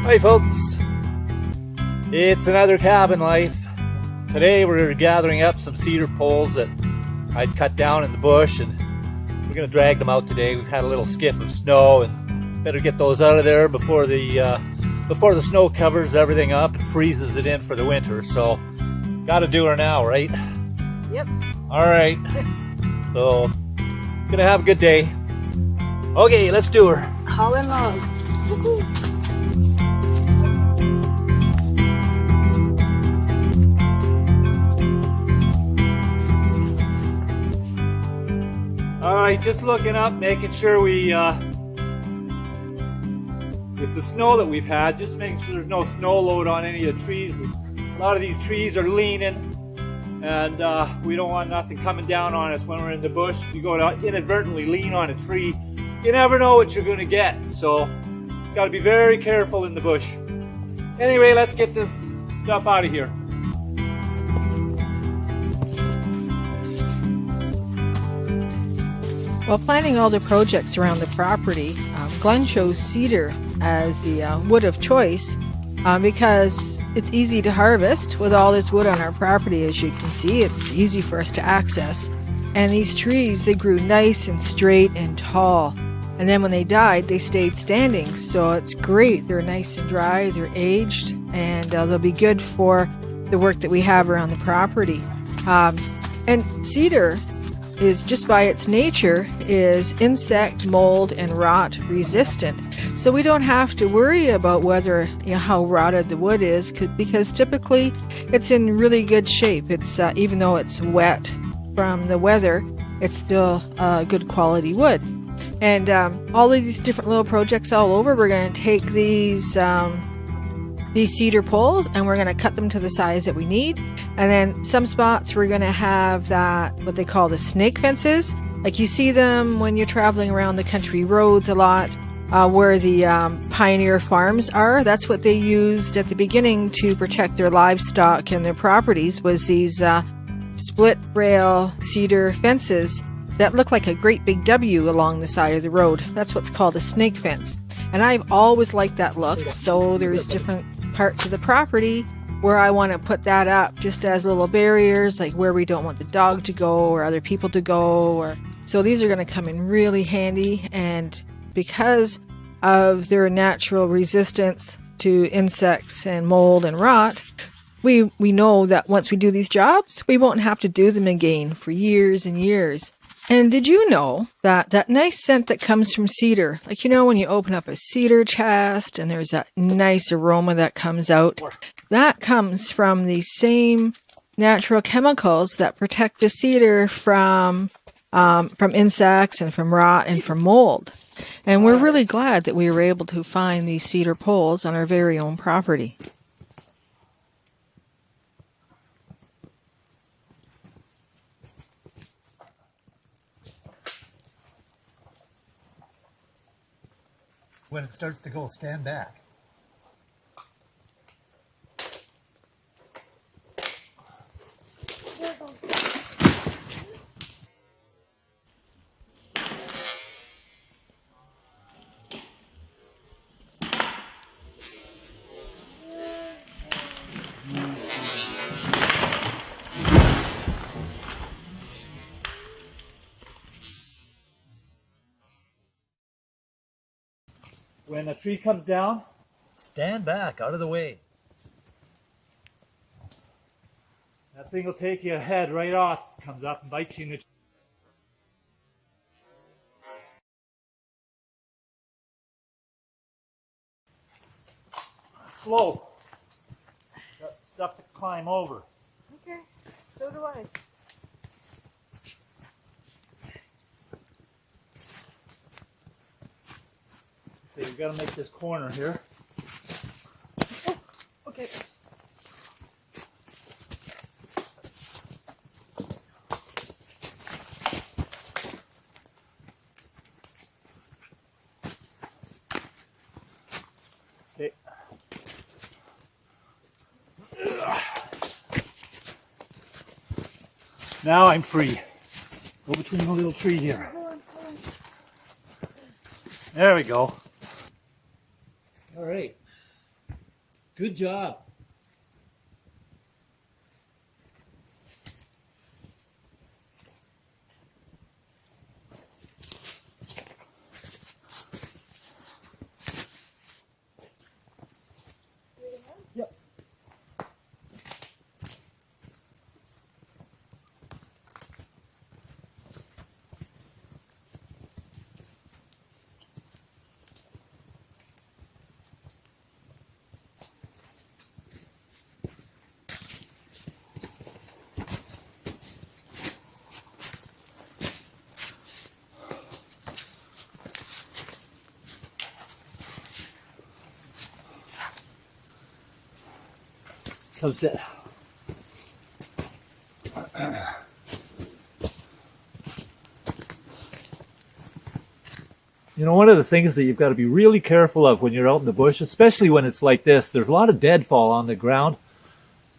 Hi folks, it's another cabin life. Today we're gathering up some cedar poles that I'd cut down in the bush, and we're going to drag them out today. We've had a little skiff of snow and better get those out of there before the snow covers everything up and freezes it in for the winter. So got to do her now, right? Yep. All right. So gonna have a good day. Okay, let's do her. Hauling logs. Woo-hoo. Alright, just looking up, making sure we, with the snow that we've had, just making sure there's no snow load on any of the trees. A lot of these trees are leaning, and we don't want nothing coming down on us when we're in the bush. If you go to inadvertently lean on a tree, you never know what you're going to get. So, got to be very careful in the bush. Anyway, let's get this stuff out of here. While planning all the projects around the property, Glenn chose cedar as the wood of choice because it's easy to harvest. With all this wood on our property, as you can see, it's easy for us to access. And these trees, they grew nice and straight and tall. And then when they died, they stayed standing. So it's great. They're nice and dry, they're aged, and they'll be good for the work that we have around the property. And cedar is, just by its nature, is insect, mold, and rot resistant. So we don't have to worry about whether, how rotted the wood is, because typically it's in really good shape. It's even though it's wet from the weather, it's still good quality wood. And all of these different little projects all over, we're going to take these cedar poles and we're going to cut them to the size that we need. And then some spots we're going to have that, what they call the snake fences. Like you see them when you're traveling around the country roads a lot, where the pioneer farms are. That's what they used at the beginning to protect their livestock and their properties, was these split rail cedar fences that look like a great big W along the side of the road. That's what's called a snake fence. And I've always liked that look, so there's different parts of the property where I want to put that up just as little barriers, like where we don't want the dog to go or other people to go. So these are going to come in really handy, and because of their natural resistance to insects and mold and rot, we know that once we do these jobs, we won't have to do them again for years and years. And did you know that that nice scent that comes from cedar, like when you open up a cedar chest and there's that nice aroma that comes out, that comes from the same natural chemicals that protect the cedar from insects and from rot and from mold. And we're really glad that we were able to find these cedar poles on our very own property. When it starts to go, stand back. When a tree comes down, stand back, out of the way. That thing will take your head right off, comes up and bites you in the slow. Got stuff to climb over. Okay, so do I. Okay, we've got to make this corner here. Oh, okay. Okay. Now I'm free. Go between the little tree here. There we go. All right. Good job. Yep. Come sit. You know, one of the things that you've got to be really careful of when you're out in the bush, especially when it's like this, there's a lot of deadfall on the ground.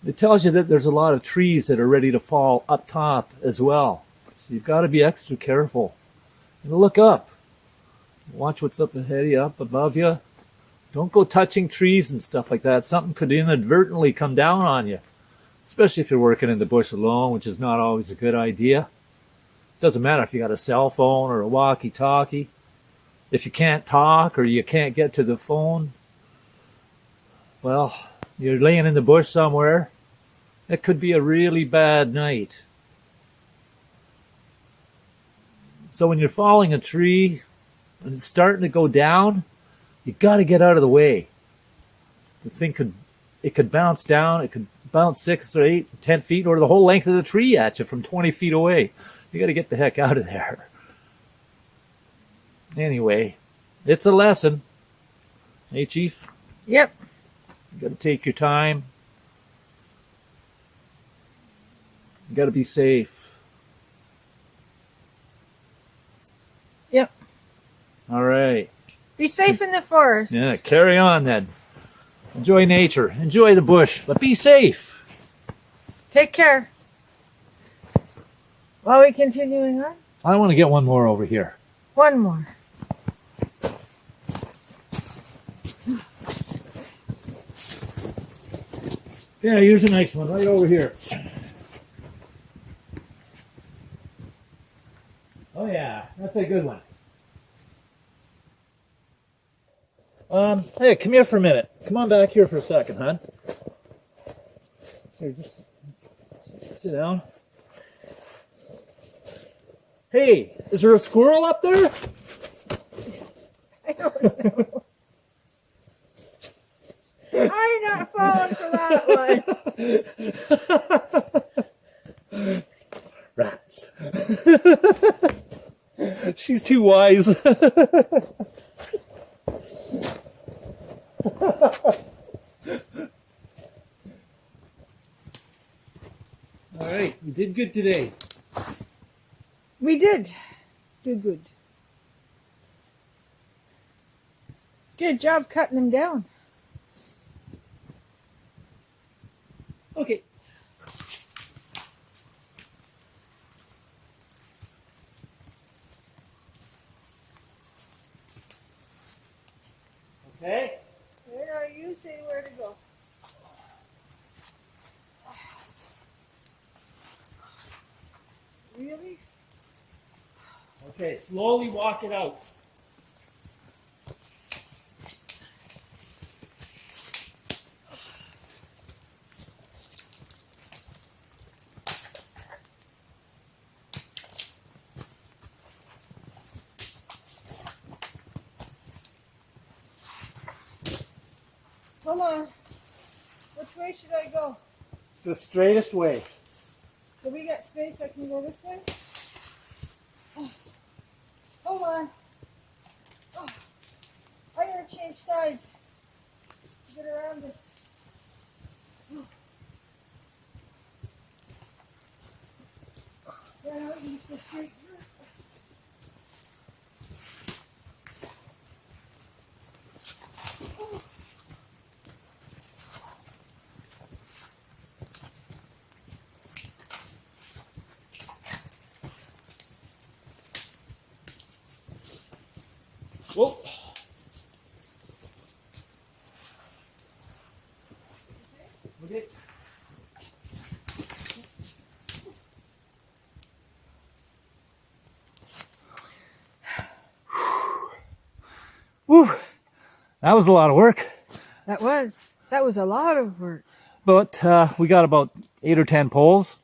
It tells you that there's a lot of trees that are ready to fall up top as well. So you've got to be extra careful. And look up. Watch what's up ahead of you, up above you. Don't go touching trees and stuff like that. Something could inadvertently come down on you, especially if you're working in the bush alone, which is not always a good idea. Doesn't matter if you got a cell phone or a walkie-talkie. If you can't talk or you can't get to the phone, well, you're laying in the bush somewhere. It could be a really bad night. So when you're falling a tree and it's starting to go down, you got to get out of the way. The thing could bounce down. It could bounce 6 or 8, 10 feet or the whole length of the tree at you from 20 feet away. You got to get the heck out of there. Anyway, it's a lesson. Hey, Chief? Yep. You got to take your time. You got to be safe. Yep. All right. Be safe in the forest. Yeah, carry on then. Enjoy nature. Enjoy the bush, but be safe. Take care. Are we continuing on? I want to get one more over here. One more. Yeah, here's a nice one right over here. Oh yeah, that's a good one. Hey, come here for a minute. Come on back here for a second, hon. Here, just sit down. Hey, is there a squirrel up there? I don't know. I'm not falling for that one. Rats. She's too wise. All right, you did good today. We did do good. Good job cutting them down. Okay. Okay. Where are you? Say where to go. Really? Okay, slowly walk it out. Come on. Which way should I go? The straightest way. Do we got space? I can go this way? Oh. Hold on. Oh. I gotta change sides to get around this. Oh. Yeah, I can just go straight through. Oh. Whoa. Whew, that was a lot of work. That was a lot of work. But we got about 8 or 10 poles,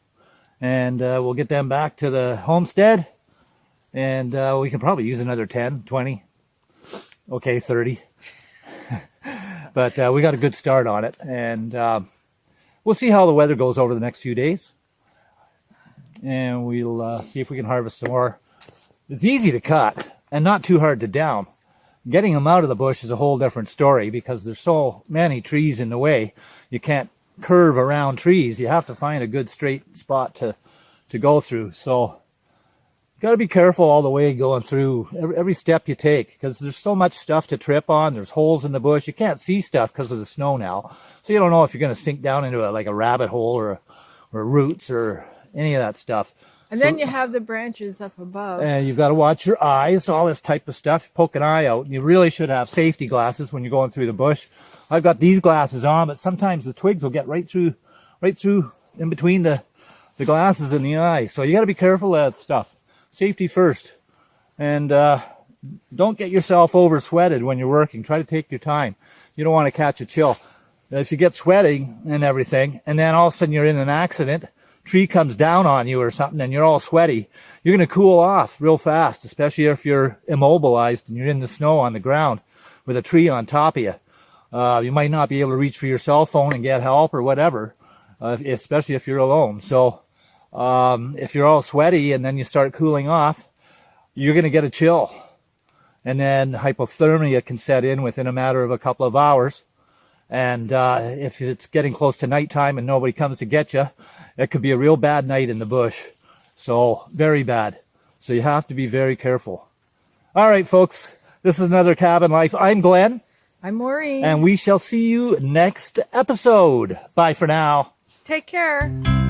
and we'll get them back to the homestead, and we can probably use another 10, 20, okay, 30. But we got a good start on it, and we'll see how the weather goes over the next few days, and we'll see if we can harvest some more. It's easy to cut and not too hard to down. Getting them out of the bush is a whole different story because there's so many trees in the way. You can't curve around trees. You have to find a good straight spot to go through. So you got to be careful all the way going through every step you take, because there's so much stuff to trip on. There's holes in the bush. You can't see stuff because of the snow now. So you don't know if you're going to sink down into like a rabbit hole or roots or any of that stuff. And then you have the branches up above. And you've got to watch your eyes, all this type of stuff. Poke an eye out. You really should have safety glasses when you're going through the bush. I've got these glasses on, but sometimes the twigs will get right through in between the glasses and the eyes. So you got to be careful of that stuff. Safety first. And don't get yourself over sweated when you're working. Try to take your time. You don't want to catch a chill. If you get sweating and everything, and then all of a sudden you're in an accident, tree comes down on you or something and you're all sweaty, you're going to cool off real fast, especially if you're immobilized and you're in the snow on the ground with a tree on top of you. You might not be able to reach for your cell phone and get help or whatever, especially if you're alone. So if you're all sweaty and then you start cooling off, you're going to get a chill. And then hypothermia can set in within a matter of a couple of hours. And if it's getting close to nighttime and nobody comes to get you, it could be a real bad night in the bush. So very bad. So you have to be very careful. All right, folks, this is another Cabin Life. I'm Glenn. I'm Maureen. And we shall see you next episode. Bye for now. Take care.